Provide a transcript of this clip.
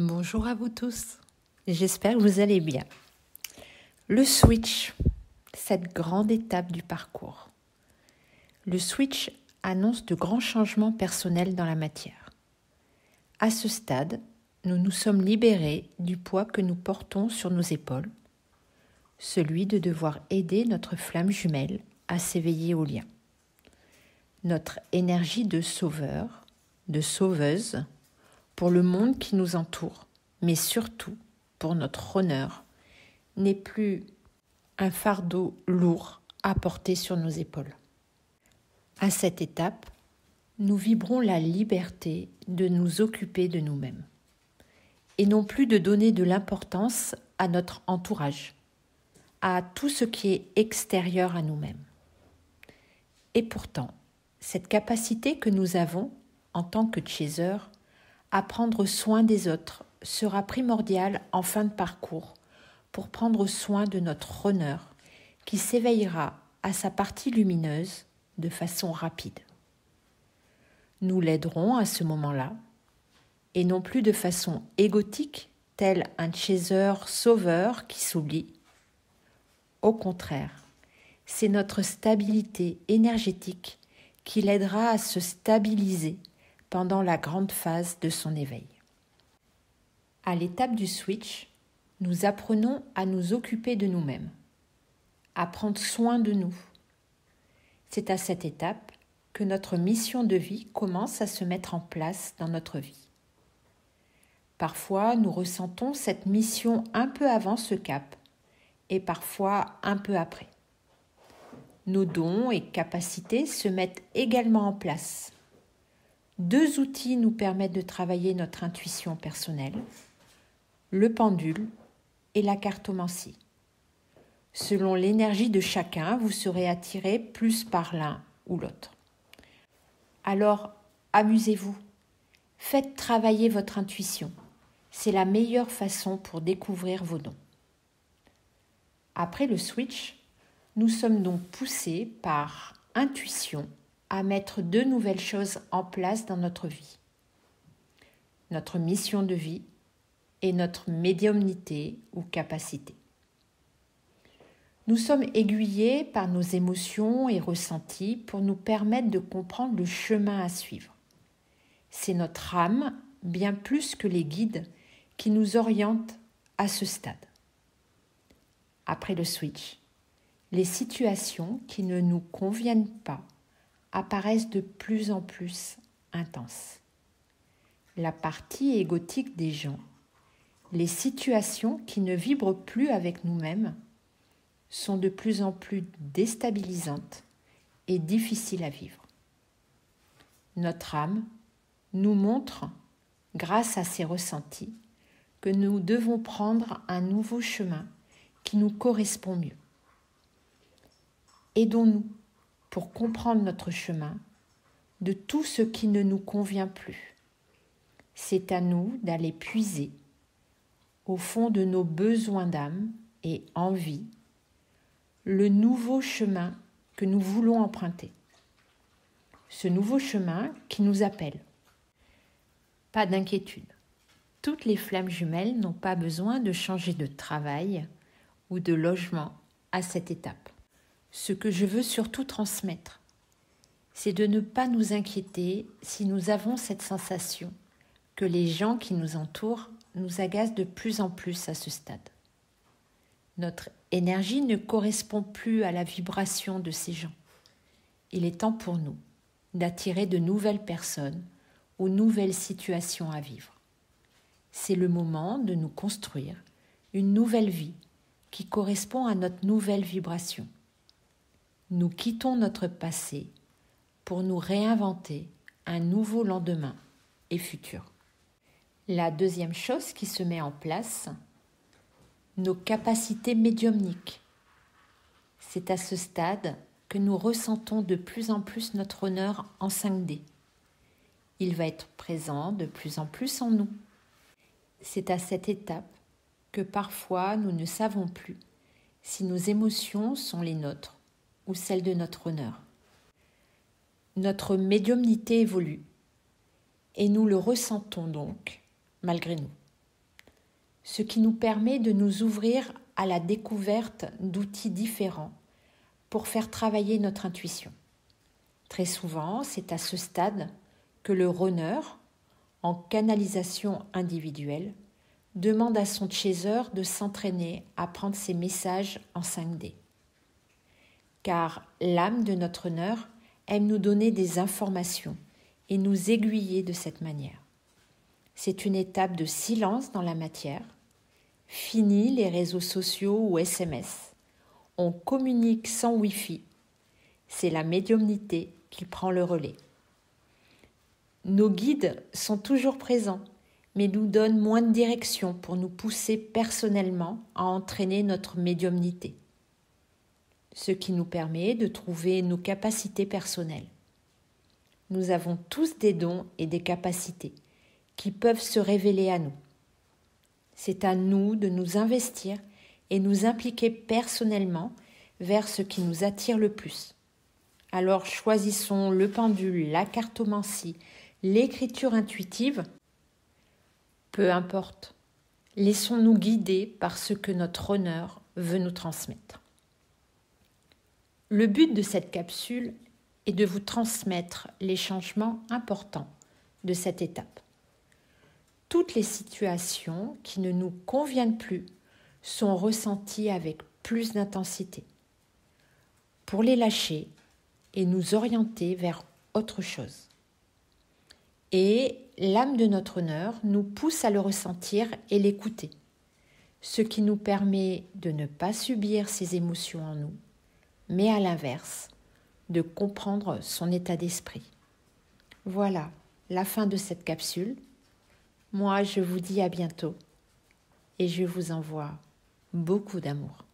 Bonjour à vous tous, j'espère que vous allez bien. Le switch, cette grande étape du parcours. Le switch annonce de grands changements personnels dans la matière. À ce stade, nous nous sommes libérés du poids que nous portons sur nos épaules, celui de devoir aider notre flamme jumelle à s'éveiller au lien. Notre énergie de sauveur, de sauveuse, pour le monde qui nous entoure, mais surtout pour notre honneur, n'est plus un fardeau lourd à porter sur nos épaules. À cette étape, nous vibrons la liberté de nous occuper de nous-mêmes et non plus de donner de l'importance à notre entourage, à tout ce qui est extérieur à nous-mêmes. Et pourtant, cette capacité que nous avons en tant que chaser à prendre soin des autres sera primordiale en fin de parcours pour prendre soin de notre honneur qui s'éveillera à sa partie lumineuse de façon rapide. Nous l'aiderons à ce moment-là et non plus de façon égotique tel un chaser sauveur qui s'oublie. Au contraire, c'est notre stabilité énergétique qui l'aidera à se stabiliser pendant la grande phase de son éveil. À l'étape du switch, nous apprenons à nous occuper de nous-mêmes, à prendre soin de nous. C'est à cette étape que notre mission de vie commence à se mettre en place dans notre vie. Parfois, nous ressentons cette mission un peu avant ce cap et parfois un peu après. Nos dons et capacités se mettent également en place. 2 outils nous permettent de travailler notre intuition personnelle, le pendule et la cartomancie. Selon l'énergie de chacun, vous serez attiré plus par l'un ou l'autre. Alors, amusez-vous, faites travailler votre intuition. C'est la meilleure façon pour découvrir vos dons. Après le switch, nous sommes donc poussés par intuition à mettre 2 nouvelles choses en place dans notre vie. Notre mission de vie et notre médiumnité ou capacité. Nous sommes aiguillés par nos émotions et ressentis pour nous permettre de comprendre le chemin à suivre. C'est notre âme, bien plus que les guides, qui nous oriente à ce stade. Après le switch, les situations qui ne nous conviennent pas apparaissent de plus en plus intenses. La partie égotique des gens, les situations qui ne vibrent plus avec nous-mêmes, sont de plus en plus déstabilisantes et difficiles à vivre. Notre âme nous montre, grâce à ces ressentis, que nous devons prendre un nouveau chemin qui nous correspond mieux. Aidons-nous pour comprendre notre chemin de tout ce qui ne nous convient plus. C'est à nous d'aller puiser au fond de nos besoins d'âme et envie le nouveau chemin que nous voulons emprunter. Ce nouveau chemin qui nous appelle. Pas d'inquiétude. Toutes les flammes jumelles n'ont pas besoin de changer de travail ou de logement à cette étape. Ce que je veux surtout transmettre, c'est de ne pas nous inquiéter si nous avons cette sensation que les gens qui nous entourent nous agacent de plus en plus à ce stade. Notre énergie ne correspond plus à la vibration de ces gens. Il est temps pour nous d'attirer de nouvelles personnes aux nouvelles situations à vivre. C'est le moment de nous construire une nouvelle vie qui correspond à notre nouvelle vibration. Nous quittons notre passé pour nous réinventer un nouveau lendemain et futur. La deuxième chose qui se met en place, nos capacités médiumniques. C'est à ce stade que nous ressentons de plus en plus notre honneur en 5D. Il va être présent de plus en plus en nous. C'est à cette étape que parfois nous ne savons plus si nos émotions sont les nôtres ou celles de notre honneur. Notre médiumnité évolue et nous le ressentons donc malgré nous. ce qui nous permet de nous ouvrir à la découverte d'outils différents pour faire travailler notre intuition. Très souvent, c'est à ce stade que le runner, en canalisation individuelle, demande à son chaser de s'entraîner à prendre ses messages en 5D. Car l'âme de notre runner aime nous donner des informations et nous aiguiller de cette manière. C'est une étape de silence dans la matière. Fini les réseaux sociaux ou SMS. On communique sans Wi-Fi. C'est la médiumnité qui prend le relais. Nos guides sont toujours présents, mais nous donnent moins de direction pour nous pousser personnellement à entraîner notre médiumnité, ce qui nous permet de trouver nos capacités personnelles. Nous avons tous des dons et des capacités qui peuvent se révéler à nous. C'est à nous de nous investir et nous impliquer personnellement vers ce qui nous attire le plus. Alors choisissons le pendule, la cartomancie, l'écriture intuitive, peu importe. Laissons-nous guider par ce que notre honneur veut nous transmettre. Le but de cette capsule est de vous transmettre les changements importants de cette étape. Toutes les situations qui ne nous conviennent plus sont ressenties avec plus d'intensité. Pour les lâcher et nous orienter vers autre chose. Et l'âme de notre honneur nous pousse à le ressentir et l'écouter, ce qui nous permet de ne pas subir ces émotions en nous, mais à l'inverse, de comprendre son état d'esprit. Voilà la fin de cette capsule. Moi, je vous dis à bientôt et je vous envoie beaucoup d'amour.